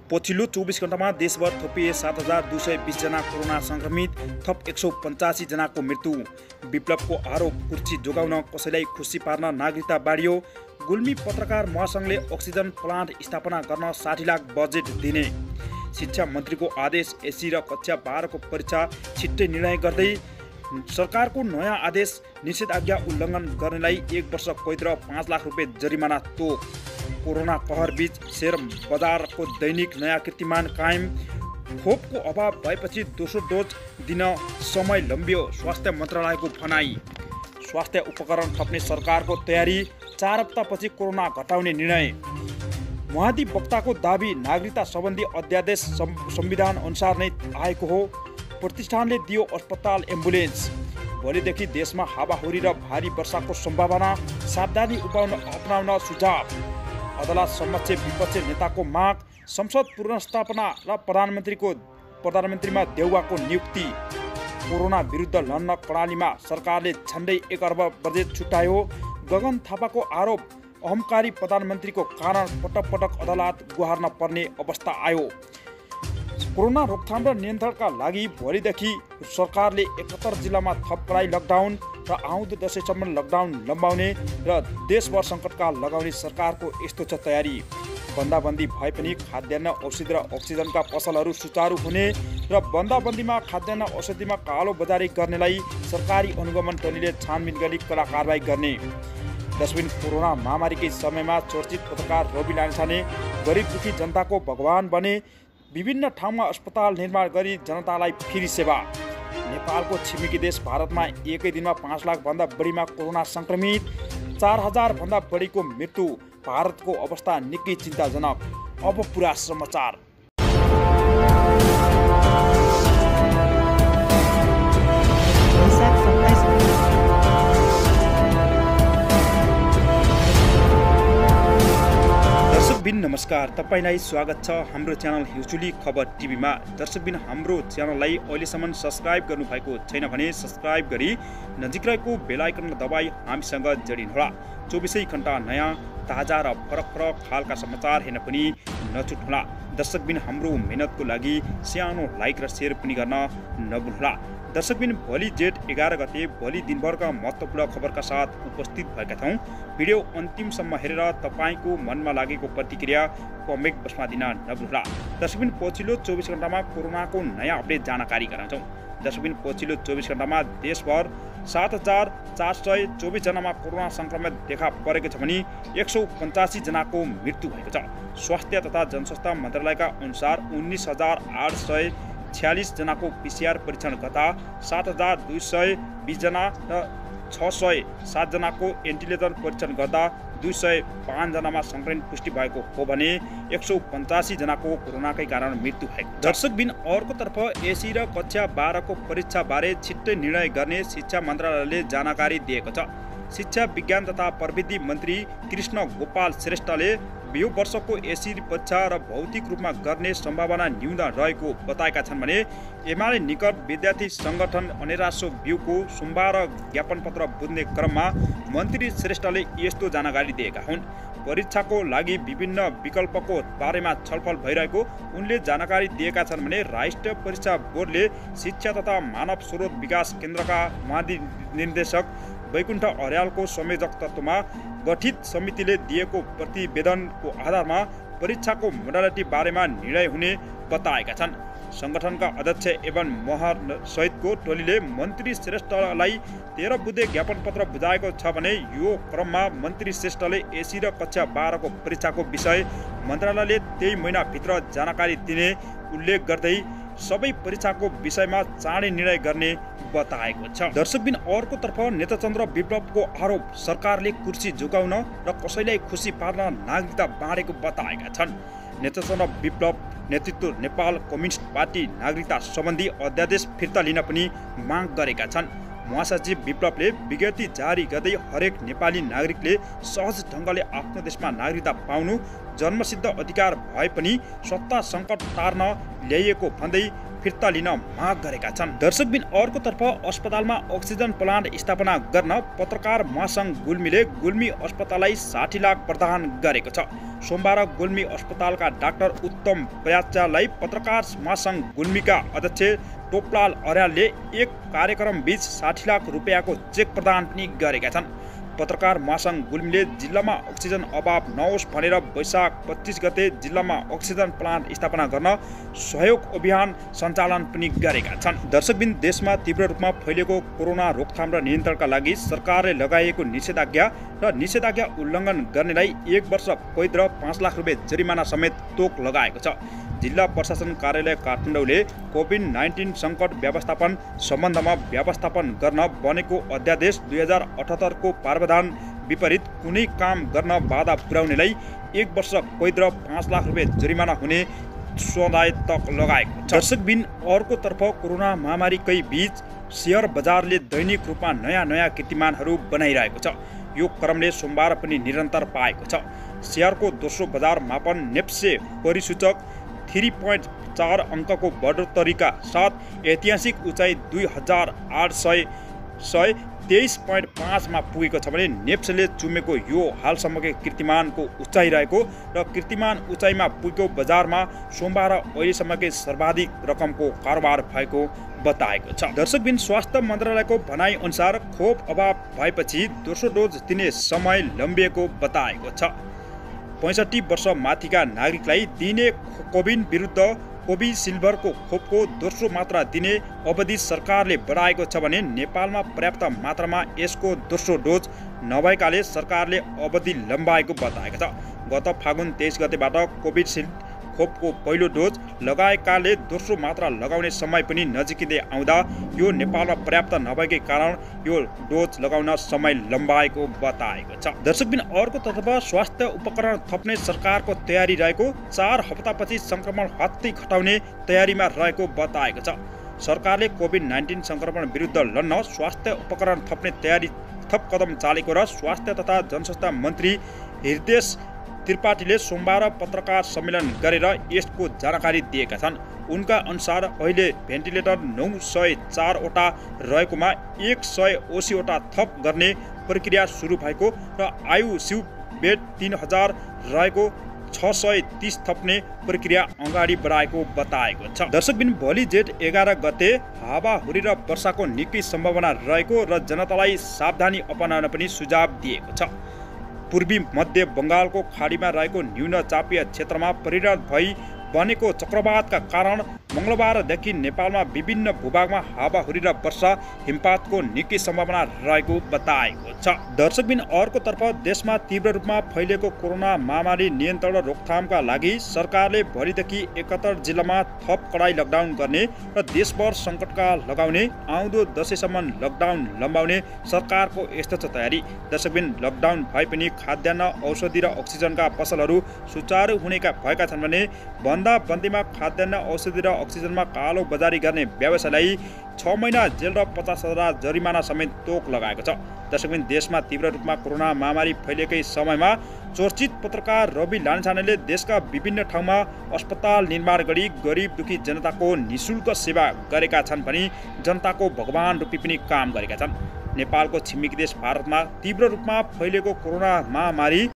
पछिल्लो 24 घण्टामा देशभर थपिए 7,220 जना कोरोना संक्रमित, थप 185 जनाको मृत्यु। विप्लवको आरोप, कुर्सी जोगाउन कसैलाई खुसी पार्न नागरिकता बाँडियो। गुल्मी पत्रकार महासंघले अक्सिजन प्लान्ट स्थापना गर्न 60 लाख बजेट दिने। शिक्षा मन्त्रीको आदेश, एसी र कक्षा 12 को परीक्षा छिट्टै निर्णय गर्दै सरकारको नयाँ आदेश, निषेधाज्ञा उल्लङ्घन गर्नेलाई 1 वर्ष कैद र 5 लाख रुपियाँ जरिमाना तोक। कोरोना कहर बीच शेयर बजारको दैनिक नयाँ कीर्तिमान कायम। खोपको अभाव भएपछि दोस्रो डोज दिन समय लम्बियो, स्वास्थ्य मन्त्रालयको भनाई। स्वास्थ्य उपकरण थप्ने सरकारको तयारी, 4 हप्तापछि कोरोना घटाउने निर्णय। महाधिवक्ताको दाबी, नागरिकता सम्बन्धी अध्यादेश संविधान अनुसार नै आएको हो। प्रतिष्ठानले दियो अस्पताल एम्बुलेन्स। भोलिदेखि देशमा हावाहुरी र भारी वर्षाको सम्भावना, सावधानी अपनाउन सुझाव। अदालत समक्ष विपक्ष नेताको माग, संसद पुनर्स्थापना र प्रधानमन्त्रीमा देउवाको नियुक्ति। कोरोना विरुद्ध लड्न प्रणालीमा सरकारले झन्डै 1 अर्ब बजेट छुट्यायो। गगन थापाको आरोप, अहंकारी प्रधानमन्त्रीको कारण पटक पटक अदालत गुहार्न पर्ने अवस्था आयो। कोरोना रोकथाम र नियन्त्रणका लागि भोलिदेखि सरकारले 71 जिल्लामा थप कडाई लकडाउन र आउँदो दशैँसम्म लकडाउन लम्बाउने र देशभर सङ्कटकाल लगाउने सरकारको यस्तो छ तयारी। बन्दाबन्दी भए पनि खाद्यान्न, औषधि र अक्सिजनका पसलहरू सुचारू हुने र बन्दाबन्दीमा खाद्यान्न औषधिमा कालो बजारी गर्नेलाई सरकारी अनुगमन टोलीले छानबिन गरी कडा कारबाही गर्ने। दशबिन कोरोना महामारीकै समयमा चर्चित पत्रकार रवि लामिछाने गरिब दुखी जनताको भगवान बने। विभिन्न ठाउँमा अस्पताल निर्माण गरी जनतालाई फ्री सेवा। नेपालको छिमेकी देश भारतमा एकै दिनमा 5 लाख भन्दा बढीमा कोरोना संक्रमित, 4,000 भन्दा बढीको मृत्यु। भारतको अवस्था निकै चिन्ताजनक। अब पुरा समाचार। दर्शकबिन नमस्कार, तपाईलाई स्वागत छ हाम्रो च्यानल हिउचुली खबर टिभीमा। दर्शकबिन हाम्रो च्यानललाई अहिलेसम्म सब्स्क्राइब गर्नुभएको छैन भने सब्स्क्राइब गरी नजिक रहेको बेल आइकन दबाई हामीसँग जोडिनुहोला। 24 घण्टा नयाँ ताजा र फरक खालका समाचार हेर्न पनि नछुट्नुहोला। दर्शकबिन हाम्रो मेहनतको लागि सानो लाइक र सेयर पनि गर्न नभुल्नुहोला। दर्शकबिन भोलि जेठ 11 गते भोलि दिनभरका महत्त्वपूर्ण खबरका साथ उपस्थित भएका छौँ। भिडियो अन्तिमसम्म हेरेर तपाईँको मनमा लागेको प्रतिक्रिया कमेन्ट बक्समा दिन नभुल्नुहोला। दर्शकबिन पछिल्लो 24 घण्टामा कोरोनाको नयाँ अपडेट जानकारी गराउँछौँ। दर्शकबिन पछिल्लो 24 घण्टामा देशभर 7,424 जनामा कोरोना संक्रमित देखा परेको छ भने 185 जनाको मृत्यु भएको छ। स्वास्थ्य तथा जनस्वास्थ्य मन्त्रालयका अनुसार 19,846 जनाको PCR परीक्षण गर्दा 7,220 जना र 607 जनाको एन्टिजेन परीक्षण गर्दा 205 जनामा संक्रमण पुष्टि भएको हो भने 185 जनाको कोरोनाकै कारण मृत्यु भएको छ। दर्शकबिन अर्कोतर्फ एसी र कक्षा 12 को परीक्षाबारे छिट्टै निर्णय गर्ने शिक्षा मन्त्रालयले जानकारी दिएको छ। शिक्षा विज्ञान तथा प्रविधि मन्त्री कृष्ण गोपाल श्रेष्ठले यो वर्षको एसी परीक्षा र भौतिक रूपमा गर्ने सम्भावना न्यून रहेको बताएका छन् भने एमाले निकट विद्यार्थी संगठन अनेरासो ब्यूको सोमबार ज्ञापन पत्र बुझ्ने क्रममा मन्त्री श्रेष्ठले यस्तो जानकारी दिएका हुन्। परीक्षाको लागि विभिन्न विकल्पको बारेमा छलफल भइरहेको उनले जानकारी दिएका छन् भने राष्ट्रिय परीक्षा बोर्डले शिक्षा तथा मानव स्रोत विकास केन्द्रका महानिर्देशक वैकुण्ठ अर्यालको संयोजकत्वमा गठित समितिले दिएको प्रतिवेदनको आधारमा परीक्षाको मोडालिटी बारेमा निर्णय हुने बताएका छन्। संगठनका अध्यक्ष एवं महर सहितको टोलीले मन्त्री श्रेष्ठलाई 13 बुँदे ज्ञापन पत्र बुझाएको छ भने यो क्रममा मन्त्री श्रेष्ठले एसी र कक्षा 12 को परीक्षाको विषय मन्त्रालयले 3 महिनाभित्र जानकारी दिने उल्लेख गर्दै सबै परीक्षाको विषयमा चाँडै निर्णय गर्ने बताएको छ। दर्शकबिन अर्कोतर्फ नेताचन्द्र विप्लवको आरोप, सरकारले कुर्सी जोगाउन र कसैलाई खुसी पार्न नागरिकता बाँडेको बताएका छन्। नेताचन्द्र विप्लव नेतृत्व नेपाल कम्युनिस्ट पार्टी नागरिकता सम्बन्धी अध्यादेश फिर्ता लिन पनि माग गरेका छन्। महासचिव विप्लवले विज्ञप्ति जारी गर्दै हरेक नेपाली नागरिकले सहज ढङ्गले आफ्नो देशमा नागरिकता पाउनु जन्मसिद्ध अधिकार भए पनि सत्ता सङ्कट टार्न ल्याइएको भन्दै फिर्ता लिन माग गरेका छन्। दर्शकबिन अर्कोतर्फ अस्पतालमा अक्सिजन प्लान्ट स्थापना गर्न पत्रकार महासंघ गुल्मीले गुल्मी अस्पताललाई 60 लाख प्रदान गरेको छ। सोमबार गुल्मी अस्पतालका डाक्टर उत्तम बयाचालाई पत्रकार महासंघ गुल्मीका अध्यक्ष टोपलाल अर्यालले एक कार्यक्रम बीच 60 लाख रुपियाँको चेक प्रदान पनि गरेका छन्। पत्रकार महासंघ गुल्मीले जिल्लामा अक्सिजन अभाव नहोस् भनेर वैशाख 25 गते जिल्लामा अक्सिजन प्लान्ट स्थापना गर्न सहयोग अभियान सञ्चालन पनि गरेका छन्। दर्शकबिन देशमा तीव्र रूपमा फैलिएको कोरोना रोकथाम र नियन्त्रणका लागि सरकारले लगाएको निषेधाज्ञा र निषेधाज्ञा उल्लङ्घन गर्नेलाई 1 वर्ष कैद र 5 लाख रुपियाँ जरिमाना समेत तोक लगाएको छ। जिल्ला प्रशासन कार्यालय काठमाडौँले कोभिड-19 सङ्कट व्यवस्थापन सम्बन्धमा व्यवस्थापन गर्न बनेको अध्यादेश 2078 को प्रावधान विपरीत कुनै काम गर्न बाधा पुर्याउनेलाई 1 वर्ष कैद र 5 लाख रुपियाँ जरिमाना हुने सजाय तक लगाएको छ। दर्शकबिन अर्कोतर्फ कोरोना महामारीकै बीच शेयर बजारले दैनिक रूपमा नयाँ कीर्तिमानहरू बनाइरहेको छ। यो क्रमले सोमबार पनि निरन्तर पाएको छ। शेयरको दोस्रो बजार मापन नेप्से परिसूचक 3.4 अङ्कको बढोत्तरीका साथ ऐतिहासिक उचाइ 2823.5 मा पुगेको छ भने नेप्सेले चुमेको यो हालसम्मकै कीर्तिमानको उचाइ रहेको र कीर्तिमान उचाइमा पुगेको बजारमा सोमबार अहिलेसम्मकै सर्वाधिक रकमको कारोबार भएको बताएको छ। दर्शकबिन स्वास्थ्य मन्त्रालयको भनाइ अनुसार खोप अभाव भएपछि दोस्रो डोज दिने समय लम्बिएको बताएको छ। 65 वर्ष माथिका नागरिकलाई दिने कोभिड विरुद्ध कोभिसिल्डको खोपको दोस्रो मात्रा दिने अवधि सरकारले बढाएको छ भने नेपालमा पर्याप्त मात्रामा यसको दोस्रो डोज नभएकाले सरकारले अवधि लम्बाएको बताएको छ। गत फागुन 23 गतेबाट कोभिसिल्ड खोपको पहिलो डोज लगाएकाले दोस्रो मात्रा लगाउने समय पनि नजिकिँदै आउँदा यो नेपालमा पर्याप्त नभएकै कारण यो डोज लगाउन समय लम्बाएको बताएको छ। दर्शकबिन अर्कोतर्फ स्वास्थ्य उपकरण थप्ने सरकारको तयारी रहेको 4 हप्तापछि सङ्क्रमण हत्तै घटाउने तयारीमा रहेको बताएको छ। सरकारले कोभिड-19 सङ्क्रमण विरुद्ध लड्न स्वास्थ्य उपकरण थप्ने तयारी थप कदम चालेको र स्वास्थ्य तथा जनस्वास्थ्य मन्त्री हृदय त्रिपाठीले सोमबार पत्रकार सम्मेलन गरेर यसको जानकारी दिएका छन्। उनका अनुसार अहिले भेन्टिलेटर 904 वटा रहेकोमा 180 वटा थप गर्ने प्रक्रिया सुरु भएको र आइसियु बेड 3000 रहेको 630 थप्ने प्रक्रिया अगाडि बढाएको बताएको छ। दर्शकबिन भोलि जेठ 11 गते हावाहुरी र वर्षाको निकै सम्भावना रहेको र जनतालाई सावधानी अपनाउन पनि सुझाव दिएको छ। पूर्वी मध्य बङ्गालको खाडीमा रहेको न्यून चापीय क्षेत्रमा परिणत भई बनेको चक्रवातका कारण मङ्गलबारदेखि नेपालमा विभिन्न भूभागमा हावाहुरी र वर्षा हिमपातको निकै सम्भावना रहेको बताएको छ। दर्शकबिन अर्कोतर्फ देशमा तीव्र रूपमा फैलिएको कोरोना महामारी नियन्त्रण र रोकथामका लागि सरकारले भोलिदेखि 71 जिल्लामा थप कडाई लकडाउन गर्ने र देशभर सङ्कटकाल लगाउने आउँदो दशैँसम्म लकडाउन लम्बाउने सरकारको यस्तो छ तयारी। दर्शकबिन लकडाउन भए पनि खाद्यान्न औषधि र अक्सिजनका पसलहरू सुचारू हुनेका भएका छन् भने बन्दाबन्दीमा खाद्यान्न औषधि र अक्सिजनमा कालो बजारी गर्ने व्यवसायलाई 6 महिना जेल र 50,000 जरिमाना समेत तोक लगाएको छ। दर्शकबिन देशमा तीव्र रूपमा कोरोना महामारी फैलिएकै समयमा चर्चित पत्रकार रवि लामिछानेले देशका विभिन्न ठाउँमा अस्पताल निर्माण गरी गरिब दुखी जनताको निःशुल्क सेवा गरेका छन् भने जनताको भगवान रूपी पनि काम गरेका छन्। नेपालको छिमेकी देश भारतमा तीव्र रूपमा फैलिएको कोरोना महामारी